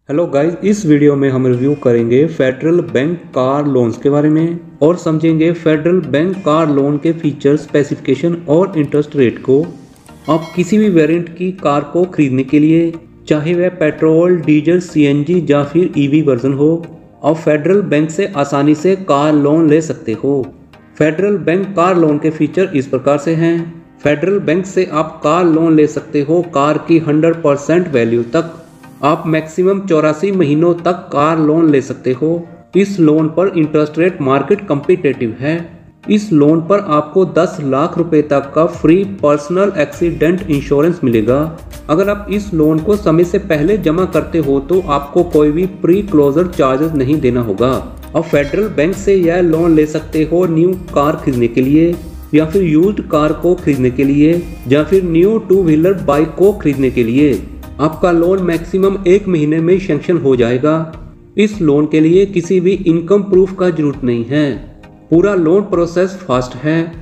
Hello guys, इस video में हम रिव्यू करेंगे फेडरल बैंक कार लोन्स के बारे में और समझेंगे फेडरल बैंक कार लोन के फीचर, स्पेसिफिकेशन और इंटरेस्ट रेट को। आप किसी भी वेरिएंट की कार को खरीदने के लिए, चाहे वह पेट्रोल, डीजल, सीएनजी या फिर ईवी वर्जन हो, आप फेडरल बैंक से आसानी से कार लोन ले सकते हो। फेडरल बैंक कार लोन के फीचर इस प्रकार से हैं। फेडरल बैंक से आप कार लोन ले सकते हो कार की 100% वैल्यू तक। आप मैक्सिमम 84 महीनों तक कार लोन ले सकते हो। इस लोन पर इंटरेस्ट रेट मार्केट कम्पिटेटिव है। इस लोन पर आपको 10 लाख रुपए तक का फ्री पर्सनल एक्सीडेंट इंश्योरेंस मिलेगा। अगर आप इस लोन को समय से पहले जमा करते हो तो आपको कोई भी प्री क्लोजर चार्जेस नहीं देना होगा। आप फेडरल बैंक से यह लोन ले सकते हो न्यू कार खरीदने के लिए, या फिर यूज्ड कार को खरीदने के लिए, या फिर न्यू 2 व्हीलर बाइक को खरीदने के लिए। आपका लोन मैक्सिमम 1 महीने में सैंक्शन हो जाएगा। इस लोन के लिए किसी भी इनकम प्रूफ का जरूरत नहीं है। पूरा लोन प्रोसेस फास्ट है।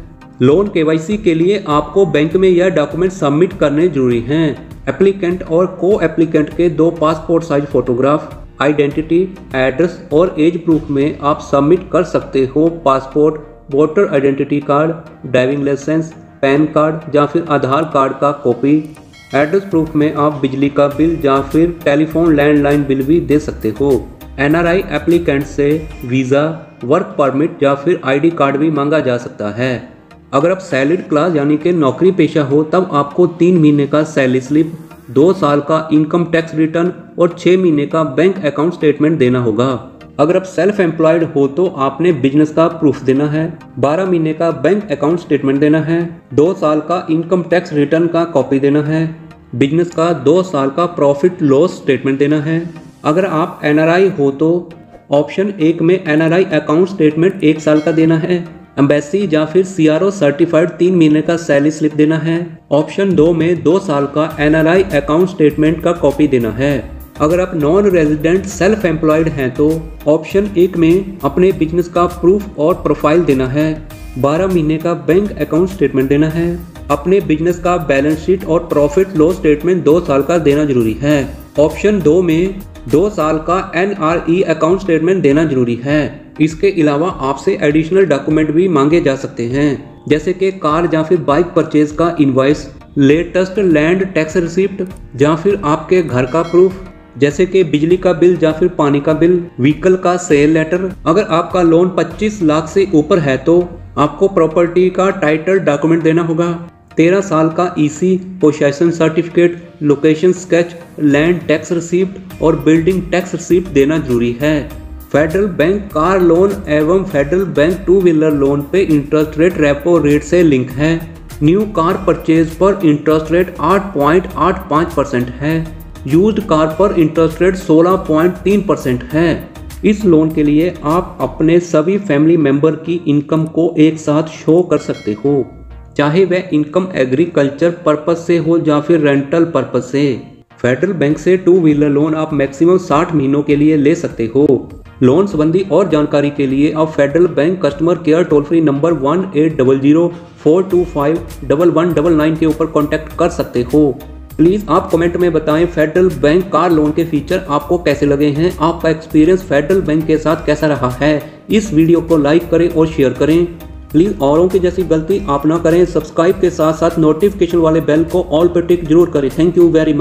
लोन केवाईसी के लिए आपको बैंक में यह डॉक्यूमेंट सबमिट करने जरूरी हैं। एप्लीकेंट और को एप्लीकेंट के 2 passport size photograph, identity, address और एज प्रूफ में आप सबमिट कर सकते हो passport, voter identity card, driving license, pan card या फिर आधार कार्ड का कॉपी। एड्रेस प्रूफ में आप बिजली का बिल या फिर टेलीफोन लैंडलाइन बिल भी दे सकते हो। एनआरआई एप्लीकेंट से वीज़ा, वर्क परमिट या फिर आईडी कार्ड भी मांगा जा सकता है। अगर आप सैलरीड क्लास यानी कि नौकरी पेशा हो तब आपको 3 महीने का सैलरी स्लिप, 2 साल का इनकम टैक्स रिटर्न और 6 महीने का बैंक अकाउंट स्टेटमेंट देना होगा। अगर आप सेल्फ एम्प्लॉयड हो तो आपने बिजनेस का प्रूफ देना है, 12 महीने का बैंक अकाउंट स्टेटमेंट देना है, 2 साल का इनकम टैक्स रिटर्न का कॉपी देना है, बिजनेस का 2 साल का प्रॉफिट लॉस स्टेटमेंट देना है। अगर आप एनआरआई हो तो ऑप्शन 1 में एनआरआई अकाउंट स्टेटमेंट 1 साल का देना है। एम्बेसी या फिर सीआरओ सर्टिफाइड 3 महीने का सैलरी स्लिप देना है। ऑप्शन 2 में 2 साल का एनआरआई अकाउंट स्टेटमेंट का कॉपी देना है। अगर आप नॉन रेजिडेंट सेल्फ एम्प्लॉयड हैं तो ऑप्शन 1 में अपने बिजनेस का प्रूफ और प्रोफाइल देना है। 12 महीने का बैंक अकाउंट स्टेटमेंट देना है। अपने बिजनेस का बैलेंस शीट और प्रॉफिट लॉस स्टेटमेंट 2 साल का देना जरूरी है। ऑप्शन 2 में 2 साल का एनआरई अकाउंट स्टेटमेंट देना जरूरी है। इसके अलावा आपसे एडिशनल डॉक्यूमेंट भी मांगे जा सकते हैं, जैसे कि कार या फिर बाइक परचेज का invoice, latest land tax receipt या फिर आपके घर का प्रूफ जैसे कि बिजली का बिल या फिर पानी का बिल, व्हीकल का सेल लेटर। अगर आपका लोन 25 लाख से ऊपर है तो आपको प्रॉपर्टी का टाइटल डॉक्यूमेंट देना होगा। 13 साल का EC, possession certificate, location sketch, land tax receipt और बिल्डिंग टैक्स रिसिप्ट देना जरूरी है। फेडरल बैंक कार लोन एवं फेडरल बैंक 2 व्हीलर लोन पे इंटरेस्ट रेट रेपो रेट से लिंक है। न्यू कार परचेज पर इंटरेस्ट रेट 8.85% है। यूज्ड कार पर इंटरेस्ट रेट 16.3% है। इस लोन के लिए आप अपने सभी फैमिली मेंबर की इनकम को एक साथ शो कर सकते हो, चाहे वह इनकम एग्रीकल्चर पर्पस से हो या फिर रेंटल पर्पस से। फेडरल बैंक से 2 व्हीलर लोन आप मैक्सिमम 60 महीनों के लिए ले सकते हो। लोन संबंधी और जानकारी के लिए आप federal bank customer care toll free number 1800-425-1199 के ऊपर कॉन्टैक्ट कर सकते हो। प्लीज़ आप कमेंट में बताएं फेडरल बैंक कार लोन के फीचर आपको कैसे लगे हैं, आपका एक्सपीरियंस फेडरल बैंक के साथ कैसा रहा है। इस वीडियो को लाइक करें और शेयर करें। प्लीज़ औरों की जैसी गलती आप ना करें। सब्सक्राइब के साथ साथ नोटिफिकेशन वाले बेल को ऑल पर टिक जरूर करें। Thank you very much.